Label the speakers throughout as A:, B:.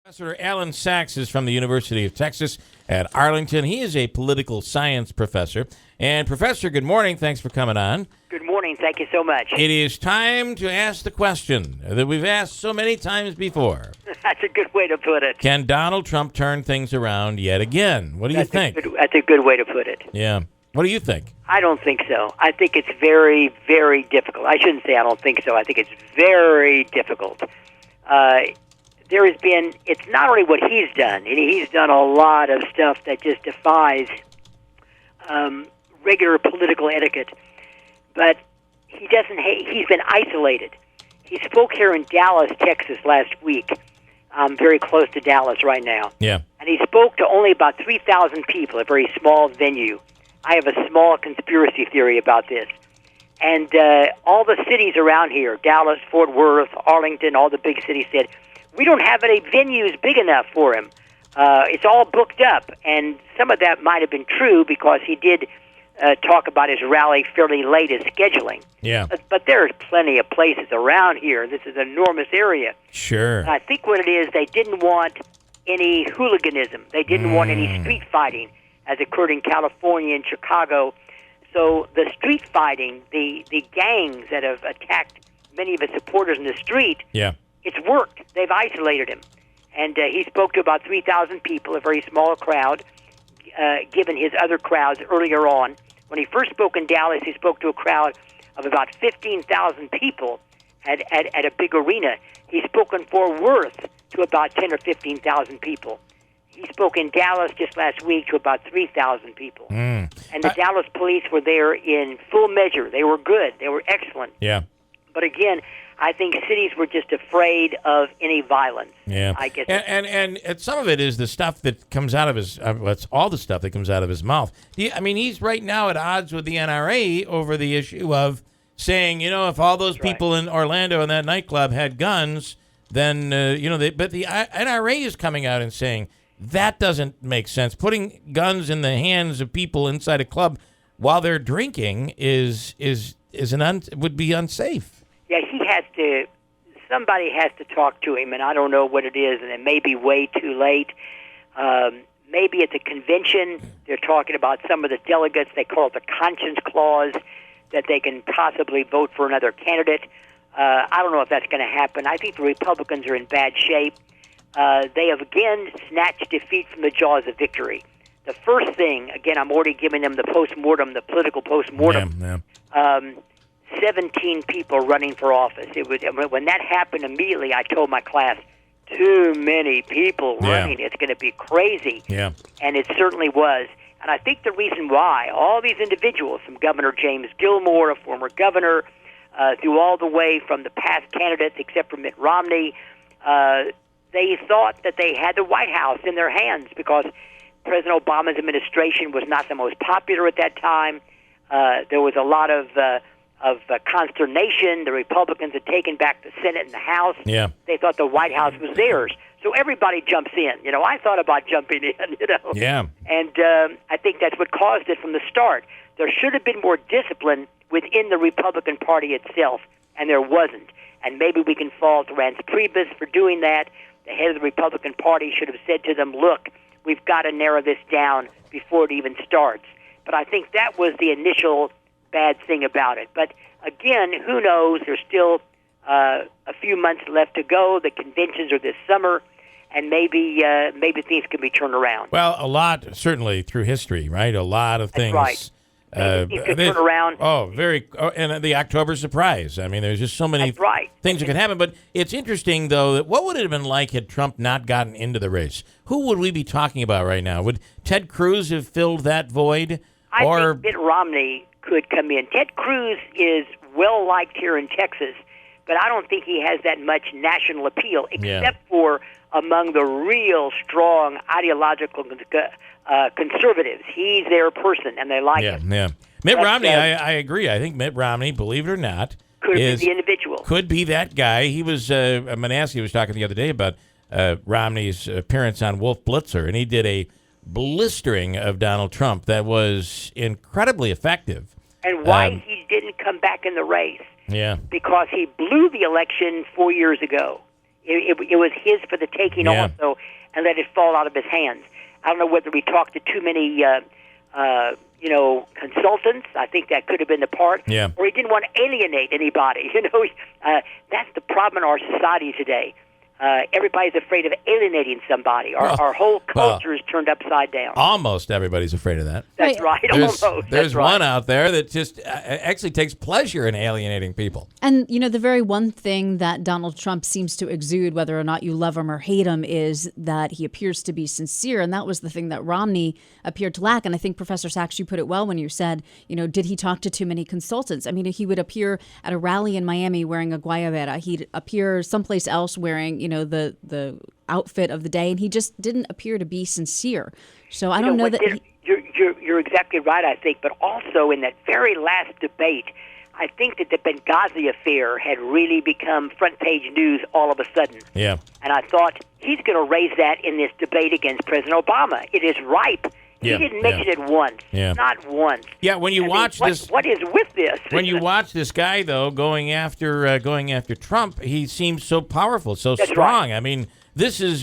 A: Professor Allan Saxe is from the University of Texas at Arlington. He is a political science professor. And Professor, good morning. Thanks for coming on.
B: Good morning. Thank you so much.
A: It is time to ask the question that we've asked so many times before.
B: That's a good way to put it.
A: Can Donald Trump turn things around yet again? What do you think?
B: That's a good way to put it.
A: Yeah. What do you think?
B: I don't think so. I think it's very, very difficult. I shouldn't say I don't think so. I think it's very difficult. There has been, it's not only what he's done, and he's done a lot of stuff that just defies regular political etiquette, but he's been isolated. He spoke here in Dallas, Texas last week. I'm very close to Dallas right now.
A: Yeah.
B: And he spoke to only about 3,000 people, a very small venue. I have a small conspiracy theory about this. And all the cities around here, Dallas, Fort Worth, Arlington, all the big cities said, we don't have any venues big enough for him. It's all booked up. And some of that might have been true because he did talk about his rally fairly late as scheduling.
A: Yeah.
B: But there are plenty of places around here. This is an enormous area.
A: Sure.
B: And I think what it is, they didn't want any hooliganism. They didn't want any street fighting, as occurred in California and Chicago. So the street fighting, the gangs that have attacked many of his supporters in the street,
A: Yeah.
B: it's worked. They've isolated him. And he spoke to about 3,000 people, a very small crowd, given his other crowds earlier on. When he first spoke in Dallas, he spoke to a crowd of about 15,000 people at a big arena. He's spoken in Fort Worth to about 10 or 15,000 people. He spoke in Dallas just last week to about 3,000 people. And the Dallas police were there in full measure. They were good. They were excellent.
A: Yeah.
B: But again, I think cities were just afraid of any violence.
A: Yeah,
B: I guess.
A: And some of it is the stuff that comes out of his. It's all the stuff that comes out of his mouth. I mean, he's right now at odds with the NRA over the issue of saying, if all those people in Orlando in that nightclub had guns, then but the NRA is coming out and saying that doesn't make sense. Putting guns in the hands of people inside a club while they're drinking would be unsafe.
B: Yeah, somebody has to talk to him, and I don't know what it is, and it may be way too late. Maybe at the convention, they're talking about some of the delegates, they call it the conscience clause, that they can possibly vote for another candidate. I don't know if that's going to happen. I think the Republicans are in bad shape. They have again snatched defeat from the jaws of victory. The first thing, again, I'm already giving them the postmortem, the political postmortem. 17 people running for office. When that happened immediately, I told my class, too many people running. It's going to be crazy.
A: Yeah.
B: And it certainly was. And I think the reason why all these individuals, from Governor James Gilmore, a former governor, through all the way from the past candidates, except for Mitt Romney, they thought that they had the White House in their hands because President Obama's administration was not the most popular at that time. There was a lot of consternation. The Republicans had taken back the Senate and the House.
A: Yeah.
B: They thought the White House was theirs. So everybody jumps in. I thought about jumping in,
A: Yeah.
B: And I think that's what caused it from the start. There should have been more discipline within the Republican Party itself, and there wasn't. And maybe we can fault Reince Priebus for doing that. The head of the Republican Party should have said to them, look, we've got to narrow this down before it even starts. But I think that was the initial bad thing about it. But again, who knows? There's still a few months left to go. The conventions are this summer, and maybe things can be turned around.
A: Well, a lot, certainly through history, right? A lot of things.
B: That's right. Things could turn around.
A: And the October surprise. I mean, there's just so many things that could happen. But it's interesting, though, that what would it have been like had Trump not gotten into the race? Who would we be talking about right now? Would Ted Cruz have filled that void?
B: I think Mitt Romney could come in. Ted Cruz is well-liked here in Texas, but I don't think he has that much national appeal, except for among the real strong ideological conservatives. He's their person, and they like him.
A: Yeah. Mitt Romney, I agree. I think Mitt Romney, believe it or not,
B: could be the individual.
A: Could be that guy. He was, Manasseh was talking the other day about Romney's appearance on Wolf Blitzer, and he did a blistering of Donald Trump that was incredibly effective.
B: And why he didn't come back in the race.
A: Yeah.
B: Because he blew the election 4 years ago. It was his for the taking also, and let it fall out of his hands. I don't know whether we talked to too many, consultants. I think that could have been the part.
A: Yeah.
B: Or he didn't want to alienate anybody. That's the problem in our society today. Everybody's afraid of alienating somebody. Our whole culture is turned upside down.
A: Almost everybody's afraid of that.
B: That's right.
A: There's one out there that just actually takes pleasure in alienating people.
C: And, the very one thing that Donald Trump seems to exude, whether or not you love him or hate him, is that he appears to be sincere. And that was the thing that Romney appeared to lack. And I think, Professor Saxe, you put it well when you said, did he talk to too many consultants? I mean, he would appear at a rally in Miami wearing a guayabera. He'd appear someplace else wearing, the outfit of the day, and he just didn't appear to be sincere. So I don't know that
B: you're exactly right, I think. But also in that very last debate, I think that the Benghazi affair had really become front page news all of a sudden.
A: Yeah.
B: And I thought he's going to raise that in this debate against President Obama. It is ripe. He didn't mention it once.
A: Yeah.
B: Not once.
A: Yeah, when you watch this,
B: what is with this?
A: When you watch this guy though going after Trump, he seems so powerful, so strong. Right. I mean,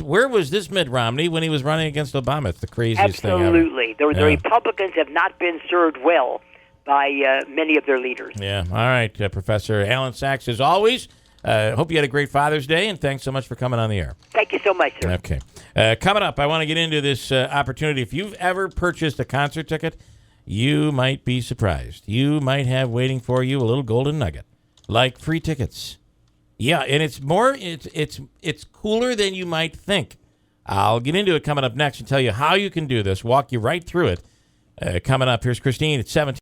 A: where was this Mitt Romney when he was running against Obama? It's the craziest thing ever.
B: Absolutely. The Republicans have not been served well by many of their leaders.
A: Yeah. All right, Professor Allan Saxe, as always. Hope you had a great Father's Day, and thanks so much for coming on the air.
B: Thank you so much, sir.
A: Okay. Coming up, I want to get into this opportunity. If you've ever purchased a concert ticket, you might be surprised. You might have waiting for you a little golden nugget, like free tickets. Yeah, and it's cooler than you might think. I'll get into it coming up next and tell you how you can do this, walk you right through it. Coming up, here's Christine at 17.